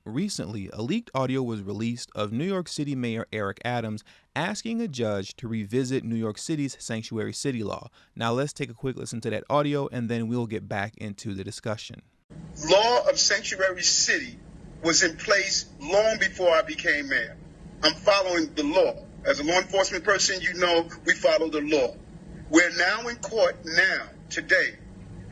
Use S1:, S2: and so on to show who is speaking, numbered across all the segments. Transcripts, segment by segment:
S1: Recently, a leaked audio was released of New York City Mayor Eric Adams asking a judge to revisit New York City's sanctuary city law. Now let's take a quick listen to that audio and then we'll get back into the discussion.
S2: Law of sanctuary city was in place long before I became mayor. I'm following the law. As a law enforcement person, you know we follow the law. We're now in court today,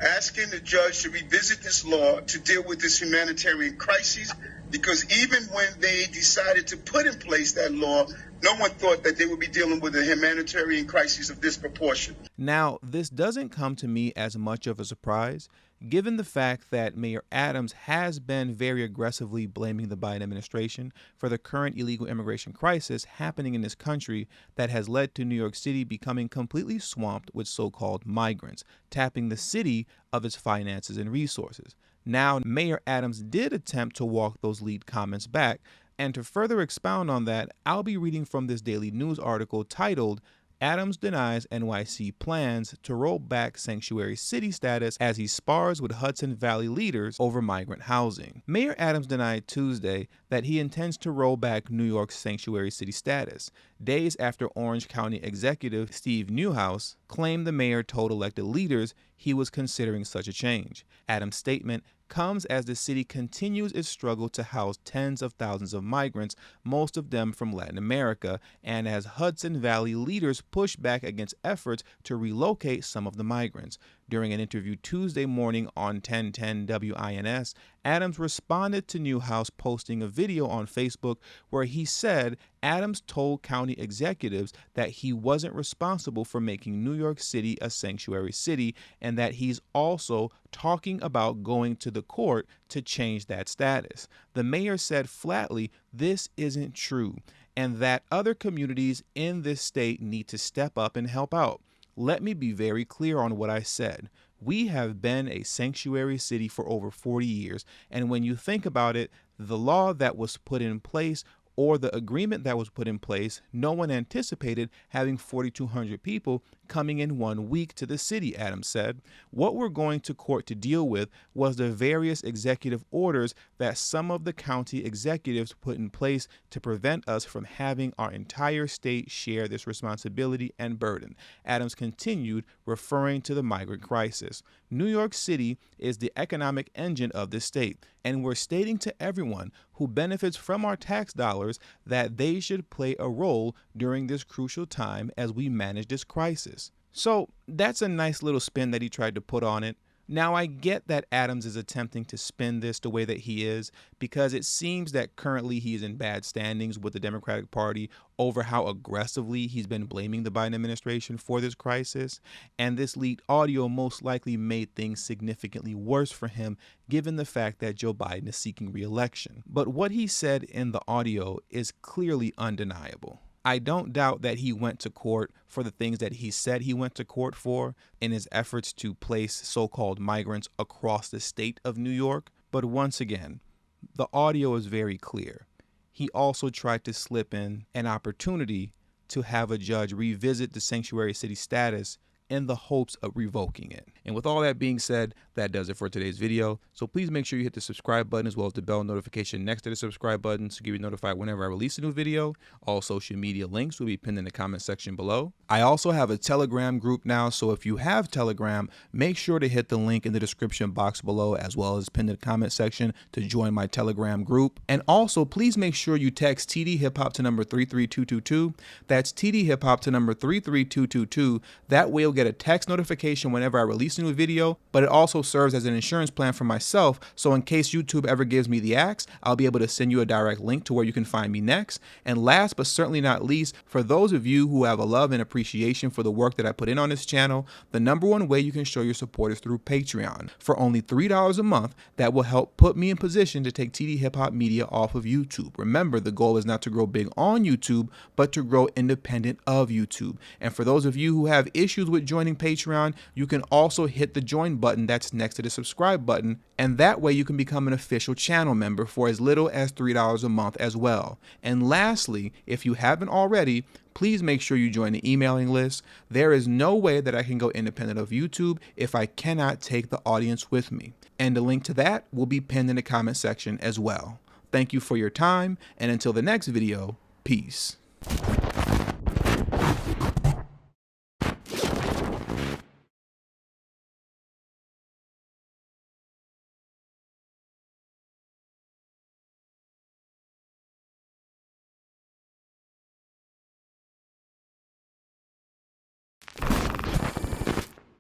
S2: asking the judge to revisit this law to deal with this humanitarian crisis, because even when they decided to put in place that law, no one thought that they would be dealing with a humanitarian crisis of this proportion.
S1: Now, this doesn't come to me as much of a surprise, given the fact that Mayor Adams has been very aggressively blaming the Biden administration for the current illegal immigration crisis happening in this country that has led to New York City becoming completely swamped with so-called migrants, tapping the city of its finances and resources. Now, Mayor Adams did attempt to walk those lead comments back, and to further expound on that, I'll be reading from this Daily News article titled, "Adams Denies NYC Plans to Roll Back Sanctuary City Status as He Spars with Hudson Valley Leaders Over Migrant Housing." Mayor Adams denied Tuesday that he intends to roll back New York's sanctuary city status, days after Orange County Executive Steve Newhouse claimed the mayor told elected leaders he was considering such a change. Adams' statement comes as the city continues its struggle to house tens of thousands of migrants, most of them from Latin America, and as Hudson Valley leaders push back against efforts to relocate some of the migrants. During an interview Tuesday morning on 1010 WINS, Adams responded to Newhouse posting a video on Facebook where he said Adams told county executives that he wasn't responsible for making New York City a sanctuary city, and that he's also talking about going to the court to change that status. The mayor said flatly this isn't true, and that other communities in this state need to step up and help out. Let me be very clear on what I said. We have been a sanctuary city for over 40 years, and when you think about it, the law that was put in place or the agreement that was put in place, no one anticipated having 4,200 people coming in 1 week to the city, Adams said. What we're going to court to deal with was the various executive orders that some of the county executives put in place to prevent us from having our entire state share this responsibility and burden, Adams continued, referring to the migrant crisis. New York City is the economic engine of this state, and we're stating to everyone who benefits from our tax dollars that they should play a role during this crucial time as we manage this crisis. So that's a nice little spin that he tried to put on it. Now, I get that Adams is attempting to spin this the way that he is because it seems that currently he is in bad standings with the Democratic Party over how aggressively he's been blaming the Biden administration for this crisis. And this leaked audio most likely made things significantly worse for him, given the fact that Joe Biden is seeking re-election. But what he said in the audio is clearly undeniable. I don't doubt that he went to court for the things that he said he went to court for in his efforts to place so-called migrants across the state of New York. But once again, the audio is very clear. He also tried to slip in an opportunity to have a judge revisit the sanctuary city status in the hopes of revoking it. And with all that being said, that does it for today's video. So please make sure you hit the subscribe button as well as the bell notification next to the subscribe button to get you notified whenever I release a new video. All social media links will be pinned in the comment section below. I also have a Telegram group now, so if you have Telegram, make sure to hit the link in the description box below as well as pinned in the comment section to join my Telegram group. And also, please make sure you text tdhiphop to number 33222. That's tdhiphop to number 33222. That way you'll get a text notification whenever I release a new video, but it also serves as an insurance plan for myself, so in case YouTube ever gives me the axe, I'll be able to send you a direct link to where you can find me next. And last but certainly not least, for those of you who have a love and appreciation for the work that I put in on this channel, the number one way you can show your support is through Patreon. For only $3 a month, that will help put me in position to take TD Hip Hop Media off of YouTube. Remember, the goal is not to grow big on YouTube, but to grow independent of YouTube. And for those of you who have issues with joining Patreon, you can also hit the join button that's next to the subscribe button, and that way you can become an official channel member for as little as $3 a month as well. And lastly, if you haven't already, please make sure you join the emailing list. There is no way that I can go independent of YouTube if I cannot take the audience with me. And the link to that will be pinned in the comment section as well. Thank you for your time, and until the next video, peace.